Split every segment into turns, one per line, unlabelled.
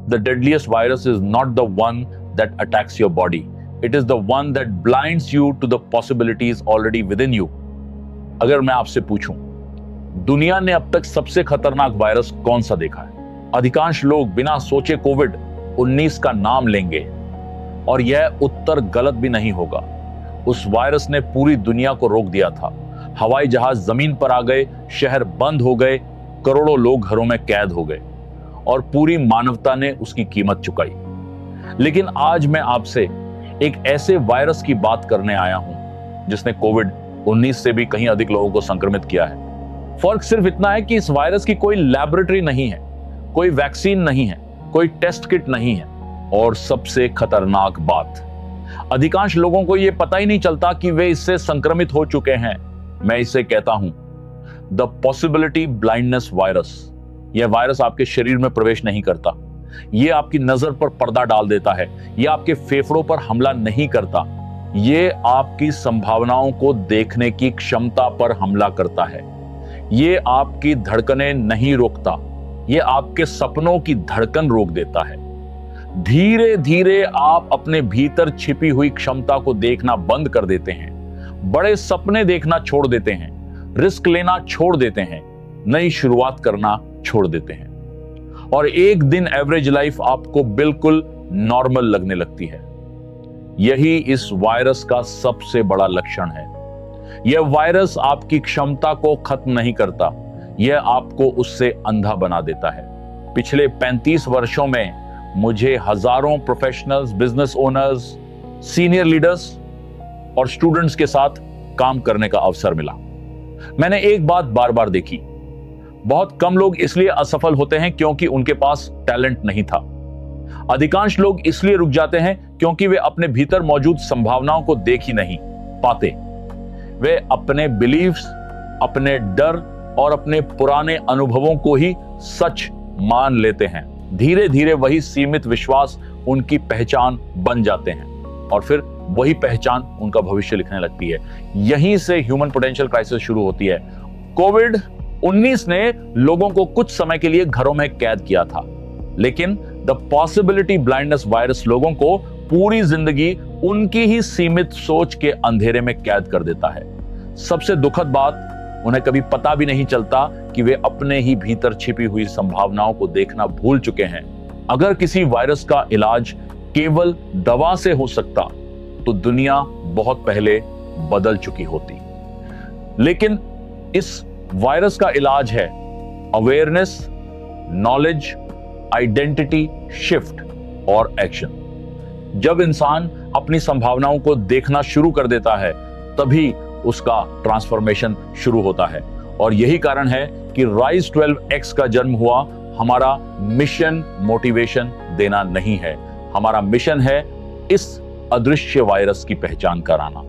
The deadliest virus is not the one that attacks your body. It is the one that blinds you to the possibilities already within you. अगर मैं आपसे पूछूं, दुनिया ने अब तक सबसे खतरनाक वायरस कौन सा देखा है? अधिकांश लोग बिना सोचे कोविड-19 का नाम लेंगे और यह उत्तर गलत भी नहीं होगा। उस वायरस ने पूरी दुनिया को रोक दिया था। हवाई जहाज जमीन पर आ गए, शहर बंद हो गए, करोड़ों लोग घरों में कैद हो गए और पूरी मानवता ने उसकी कीमत चुकाई। लेकिन आज मैं आपसे एक ऐसे वायरस की बात करने आया हूं जिसने कोविड-19 से भी कहीं अधिक लोगों को संक्रमित किया है। फर्क सिर्फ इतना है कि इस वायरस की कोई लैबोरेटरी नहीं है, कोई वैक्सीन नहीं है, कोई टेस्ट किट नहीं है और सबसे खतरनाक बात, अधिकांश लोगों को यह पता ही नहीं चलता कि वे इससे संक्रमित हो चुके हैं। मैं इसे कहता हूं द पॉसिबिलिटी ब्लाइंडनेस वायरस। यह वायरस आपके शरीर में प्रवेश नहीं करता, यह आपकी नजर पर पर्दा डाल देता है, यह आपके फेफड़ों पर हमला नहीं करता, यह आपकी संभावनाओं को देखने की क्षमता पर हमला करता है, यह आपकी धड़कनें नहीं रोकता, यह आपके सपनों की धड़कन रोक देता है। धीरे धीरे आप अपने भीतर छिपी हुई क्षमता को देखना बंद कर देते हैं, बड़े सपने देखना छोड़ देते हैं, रिस्क लेना छोड़ देते हैं, नई शुरुआत करना छोड़ देते हैं और एक दिन एवरेज लाइफ आपको बिल्कुल नॉर्मल लगने लगती है। यही इस वायरस का सबसे बड़ा लक्षण है। यह वायरस आपकी क्षमता को खत्म नहीं करता, यह आपको उससे अंधा बना देता है। पिछले 35 वर्षों में मुझे हजारों professionals, business owners, senior leaders और स्टूडेंट्स के साथ काम करने का अवसर मिला। मैंने एक बात बार बार देखी, बहुत कम लोग इसलिए असफल होते हैं क्योंकि उनके पास टैलेंट नहीं था। अधिकांश लोग इसलिए रुक जाते हैं क्योंकि वे अपने भीतर मौजूद संभावनाओं को देख ही नहीं पाते। वे अपने बिलीव्स, अपने डर और अपने पुराने अनुभवों को ही सच मान लेते हैं। धीरे धीरे वही सीमित विश्वास उनकी पहचान बन जाते हैं और फिर वही पहचान उनका भविष्य लिखने लगती है। यहीं से ह्यूमन पोटेंशियल क्राइसिस शुरू होती है। कोविड-19 ने लोगों को कुछ समय के लिए घरों में कैद किया था, लेकिन द पॉसिबिलिटी ब्लाइंडनेस वायरस लोगों को पूरी जिंदगी उनकी ही सीमित सोच के अंधेरे में कैद कर देता है। सबसे दुखद बात, उन्हें कभी पता भी नहीं चलता कि वे अपने ही भीतर छिपी हुई संभावनाओं को देखना भूल चुके हैं। अगर किसी वायरस का इलाज केवल दवा से हो सकता तो दुनिया बहुत पहले बदल चुकी होती। लेकिन इस वायरस का इलाज है अवेयरनेस, नॉलेज, आइडेंटिटी शिफ्ट और एक्शन। जब इंसान अपनी संभावनाओं को देखना शुरू कर देता है तभी उसका ट्रांसफॉर्मेशन शुरू होता है और यही कारण है कि राइज 12X का जन्म हुआ। हमारा मिशन मोटिवेशन देना नहीं है, हमारा मिशन है इस अदृश्य वायरस की पहचान कराना,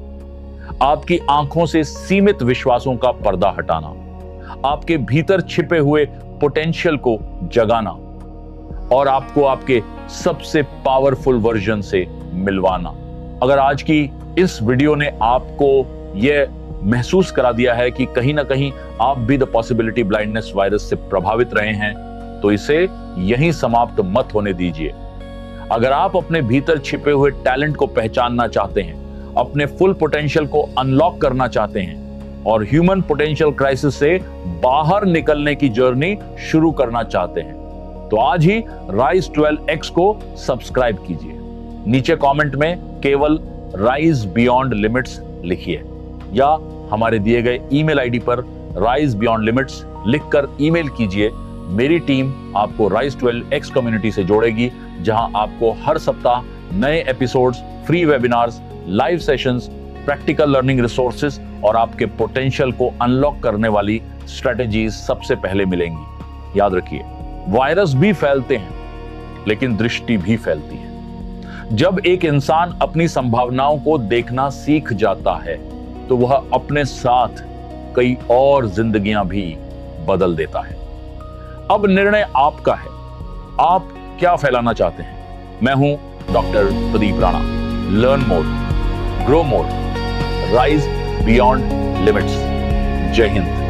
आपकी आंखों से सीमित विश्वासों का पर्दा हटाना, आपके भीतर छिपे हुए पोटेंशियल को जगाना और आपको आपके सबसे पावरफुल वर्जन से मिलवाना। अगर आज की इस वीडियो ने आपको यह महसूस करा दिया है कि कहीं ना कहीं आप भी द पॉसिबिलिटी ब्लाइंडनेस वायरस से प्रभावित रहे हैं, तो इसे यहीं समाप्त मत होने दीजिए। अगर आप अपने भीतर छिपे हुए टैलेंट को पहचानना चाहते हैं, अपने फुल पोटेंशियल को अनलॉक करना चाहते हैं और ह्यूमन पोटेंशियल क्राइसिस से बाहर निकलने की जर्नी शुरू करना चाहते हैं, तो आज ही राइज 12X को सब्सक्राइब कीजिए। नीचे कमेंट में केवल राइज बियॉन्ड लिमिट्स लिखिए या हमारे दिए गए ईमेल आईडी पर राइज बियॉन्ड लिमिट्स लिखकर ईमेल कीजिए। मेरी टीम आपको राइज 12X कम्युनिटी से जोड़ेगी, जहां आपको हर सप्ताह नए episodes, free webinars, live sessions, practical learning resources और आपके पोटेंशियल को अनलॉक करने वाली स्ट्रेटेजीज सबसे पहले मिलेंगी। याद रखिए, वायरस भी फैलते हैं लेकिन दृष्टि भी फैलती है। जब एक इंसान अपनी संभावनाओं को देखना सीख जाता है तो वह अपने साथ कई और जिंदगियां भी बदल देता है। अब निर्णय आपका है, आप क्या फैलाना चाहते हैं। मैं हूं doctor Pradeep Rana. Learn more, grow more, rise beyond limits. जय हिंद।